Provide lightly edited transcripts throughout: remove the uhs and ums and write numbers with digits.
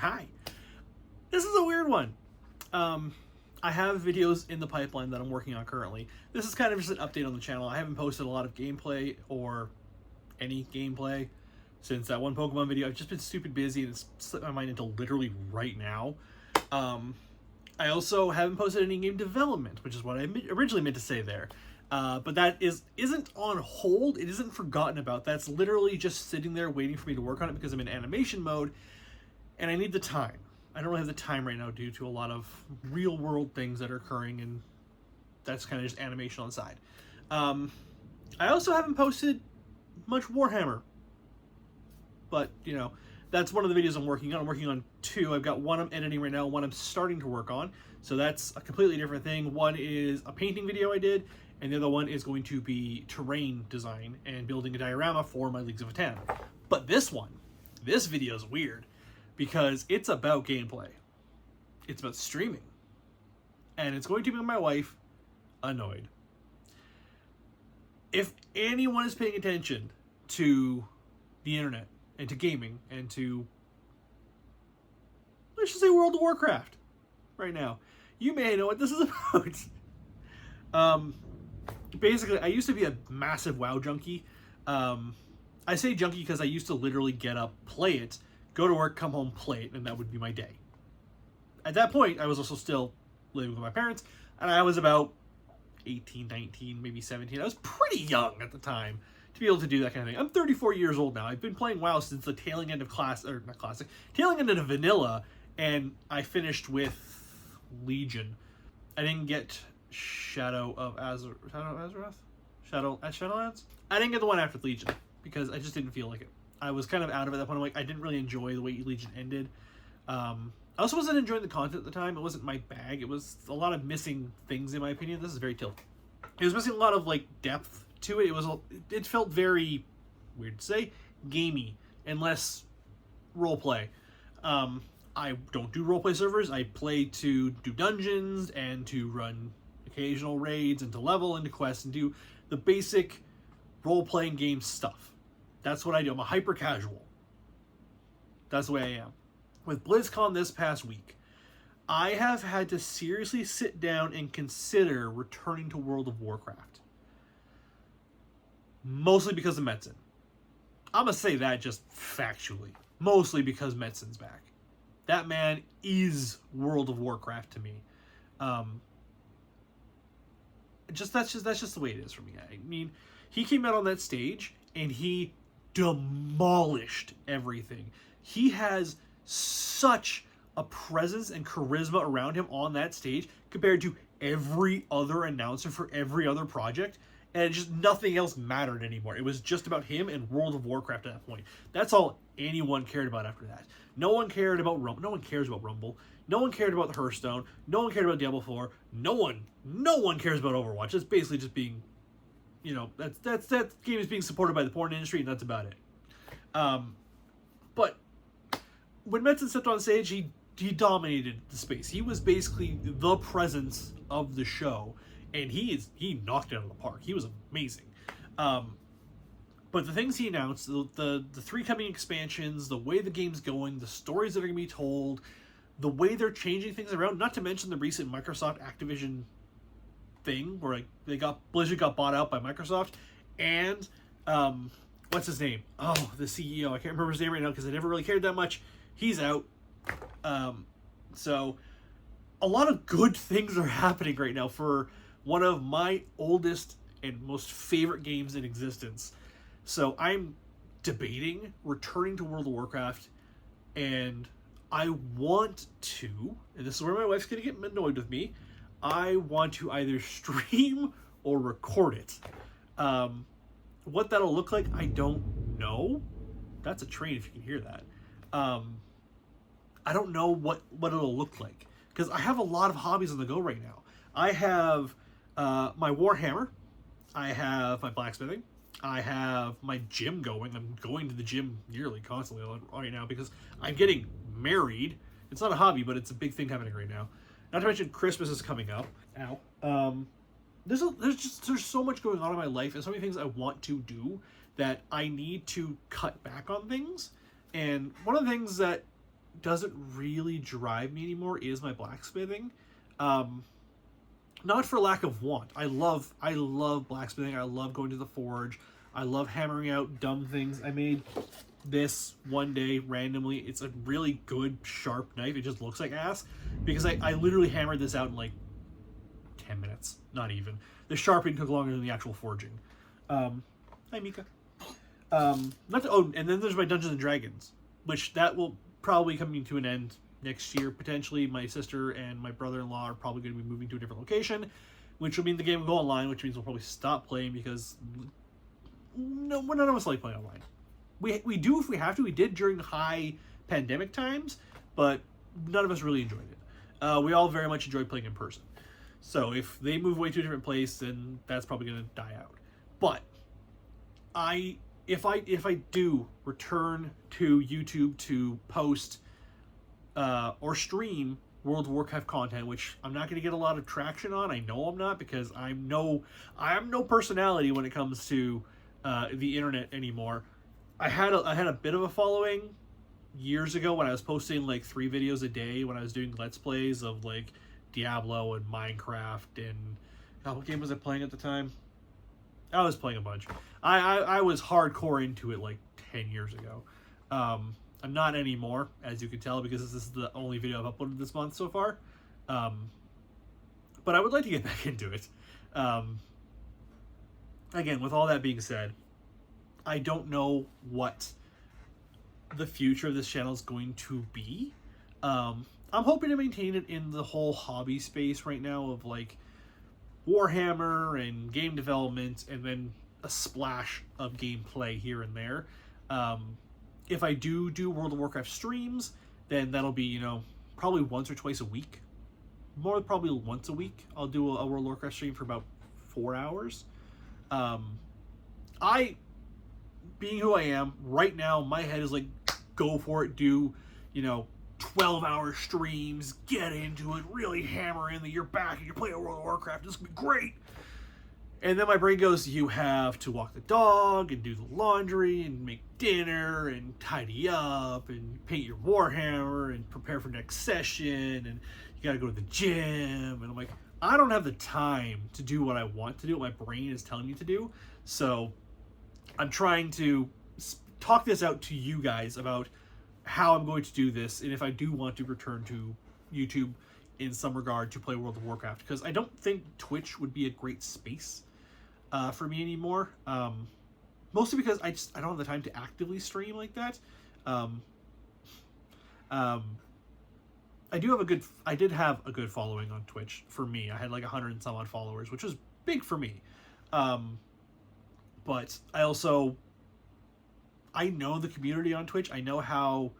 Hi. This is a weird one. I have videos in the pipeline that I'm working on currently. This is kind of just an update on the channel. I haven't posted a lot of gameplay or any gameplay since that one Pokemon video. I've just been stupid busy and it's slipped my mind into literally right now. I also haven't posted any game development, which is what I originally meant to say there. But that isn't on hold. It isn't forgotten about. That's literally just sitting there waiting for me to work on it because I'm in animation mode and I need the time. I don't really have the time right now due to a lot of real world things that are occurring, and that's kind of just animation on the side. I also haven't posted much Warhammer, but you know, that's one of the videos I'm working on. I'm working on two. I've got one I'm editing right now, one I'm starting to work on. So that's a completely different thing. One is a painting video I did, and the other one is going to be terrain design and building a diorama for my Leagues of Catan. But this video is weird because it's about gameplay. It's about streaming. And it's going to make my wife annoyed. If anyone is paying attention to the internet and to gaming and to, let's just say, World of Warcraft right now, you may know what this is about. Basically, I used to be a massive WoW junkie. I say junkie because I used to literally get up, play it, go to work, come home, play it, and that would be my day. At that point, I was also still living with my parents, and I was about 18, 19, maybe 17. I was pretty young at the time to be able to do that kind of thing. I'm 34 years old now. I've been playing WoW since the tailing end of tailing end of Vanilla, and I finished with Legion. I didn't get Shadowlands? I didn't get the one after Legion because I just didn't feel like it. I was kind of out of it at that point. I'm like, I didn't really enjoy the way Legion ended. I also wasn't enjoying the content at the time. It wasn't my bag. It was a lot of missing things, in my opinion. This is very tilted. It was missing a lot of like depth to it. It felt very, weird to say, gamey and less roleplay. I don't do roleplay servers. I play to do dungeons and to run occasional raids and to level into quests and do the basic role-playing game stuff. That's what I do. I'm a hyper casual. That's the way I am. With BlizzCon this past week, I have had to seriously sit down and consider returning to World of Warcraft. Mostly because of Metzen. I'm going to say that just factually. Mostly because Metzen's back. That man is World of Warcraft to me. That's just the way it is for me. I mean, he came out on that stage and he demolished everything. He has such a presence and charisma around him on that stage compared to every other announcer for every other project, and just nothing else mattered anymore. It was just about him and World of Warcraft at that point. That's all anyone cared about after that. No one cared about Rumble. No one cares about Rumble. No one cared about the Hearthstone. No one cared about Diablo 4. No one cares about Overwatch. It's basically just being, you know, that game is being supported by the porn industry, and that's about it. But when Metzen stepped on stage, he dominated the space. He was basically the presence of the show, and he knocked it out of the park. He was amazing. But the things he announced, the 3 coming expansions, the way the game's going, the stories that are going to be told, the way they're changing things around, not to mention the recent Microsoft Activision thing where like Blizzard got bought out by Microsoft, and what's his name? Oh, the CEO. I can't remember his name right now because I never really cared that much. He's out. So a lot of good things are happening right now for one of my oldest and most favorite games in existence. So I'm debating returning to World of Warcraft, and I want to, and this is where my wife's going to get annoyed with me, I want to either stream or record it. What that'll look like, I don't know. That's a train if you can hear that. I don't know what it'll look like, because I have a lot of hobbies on the go right now. I have my Warhammer. I have my blacksmithing. I have my gym going. I'm going to the gym nearly constantly right now because I'm getting married. It's not a hobby, but it's a big thing happening right now. Not to mention Christmas is coming up. Ow. There's so much going on in my life and so many things I want to do that I need to cut back on things. And one of the things that doesn't really drive me anymore is my blacksmithing. Not for lack of want. I love blacksmithing. I love going to the forge. I love hammering out dumb things. I made this one day randomly. It's a really good sharp knife. It just looks like ass because I literally hammered this out in like 10 minutes. Not even. The sharpening took longer than the actual forging. Hi Mika. Not to, oh, and then there's my Dungeons and Dragons, which that will probably coming to an end next year potentially. My sister and my brother-in-law are probably going to be moving to a different location, which will mean the game will go online, which means we'll probably stop playing because none of us like playing online. We do if we have to. We did during high pandemic times, but none of us really enjoyed it. We all very much enjoyed playing in person. So if they move away to a different place, then that's probably going to die out. But if I do return to YouTube to post or stream World of Warcraft content, which I'm not going to get a lot of traction on. I know I'm not, because I am no personality when it comes to the internet anymore. I had a bit of a following years ago when I was posting like 3 videos a day when I was doing Let's Plays of like Diablo and Minecraft and what game was I playing at the time? I was playing a bunch. I was hardcore into it like 10 years ago. I'm not anymore, as you can tell, because this is the only video I've uploaded this month so far. But I would like to get back into it. Again, with all that being said, I don't know what the future of this channel is going to be. I'm hoping to maintain it in the whole hobby space right now of like Warhammer and game development, and then a splash of gameplay here and there. If I do World of Warcraft streams, then that'll be, probably once or twice a week. More probably once a week. I'll do a World of Warcraft stream for about 4 hours. Being who I am, right now, my head is like, go for it, do, 12-hour streams, get into it, really hammer in that you're back and you're playing World of Warcraft, this is going to be great. And then my brain goes, you have to walk the dog and do the laundry and make dinner and tidy up and paint your Warhammer and prepare for next session, and you got to go to the gym. And I'm like, I don't have the time to do what I want to do, what my brain is telling me to do. So I'm trying to talk this out to you guys about how I'm going to do this, and if I do want to return to YouTube in some regard to play World of Warcraft, because I don't think Twitch would be a great space for me anymore. Mostly because I don't have the time to actively stream like that. I did have a good following on Twitch for me. I had like 100 and some odd followers, which was big for me. But I know the community on Twitch. I know how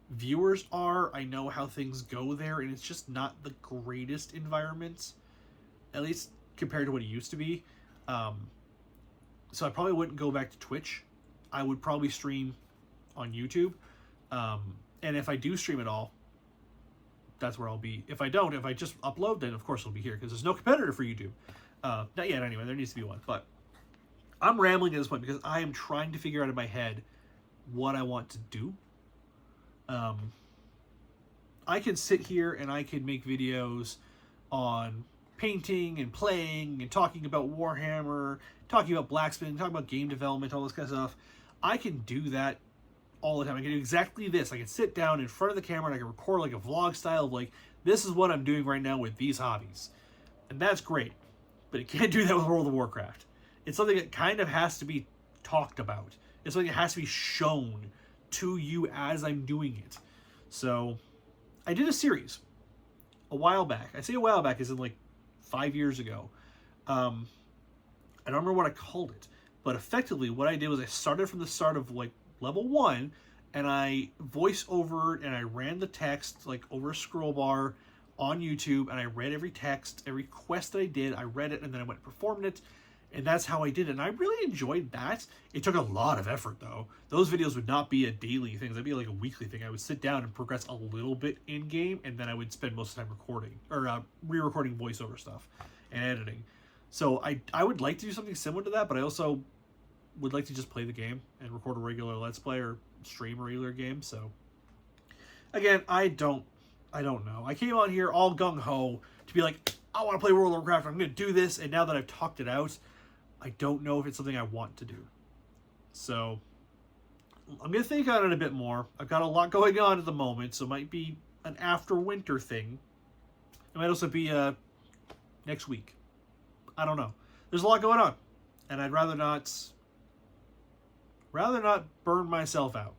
viewers are. I know how things go there, and it's just not the greatest environment, at least compared to what it used to be. So I probably wouldn't go back to Twitch. I would probably stream on YouTube. And if I do stream at all, that's where I'll be. If I don't, if I just upload, then of course it'll be here, because there's no competitor for YouTube. Not yet anyway, there needs to be one. But I'm rambling at this point because I am trying to figure out in my head what I want to do. I can sit here and I can make videos on painting and playing and talking about Warhammer, talking about blacksmithing, talking about game development, all this kind of stuff. I can do that all the time. I can do exactly this. I can sit down in front of the camera and I can record like a vlog style of like, this is what I'm doing right now with these hobbies. And that's great. But it can't do that with World of Warcraft. It's something that kind of has to be talked about. It's something that has to be shown to you as I'm doing it. So I did a series a while back. I say a while back as in like 5 years ago. I don't remember what I called it, but effectively what I did was I started from the start of like level 1, and I voice over and I ran the text like over a scroll bar on YouTube, and I read every text, every quest that I did, I read it, and then I went and performed it. And that's how I did it. And I really enjoyed that. It took a lot of effort, though. Those videos would not be a daily thing. That'd be like a weekly thing. I would sit down and progress a little bit in-game, and then I would spend most of the time recording, or re-recording voiceover stuff and editing. So I would like to do something similar to that, but I also would like to just play the game and record a regular Let's Play or stream a regular game. So Again, I don't know. I came on here all gung-ho to be like, I want to play World of Warcraft, I'm going to do this, and now that I've talked it out, I don't know if it's something I want to do. So, I'm going to think on it a bit more. I've got a lot going on at the moment, so it might be an after winter thing. It might also be next week. I don't know. There's a lot going on, and I'd rather not burn myself out.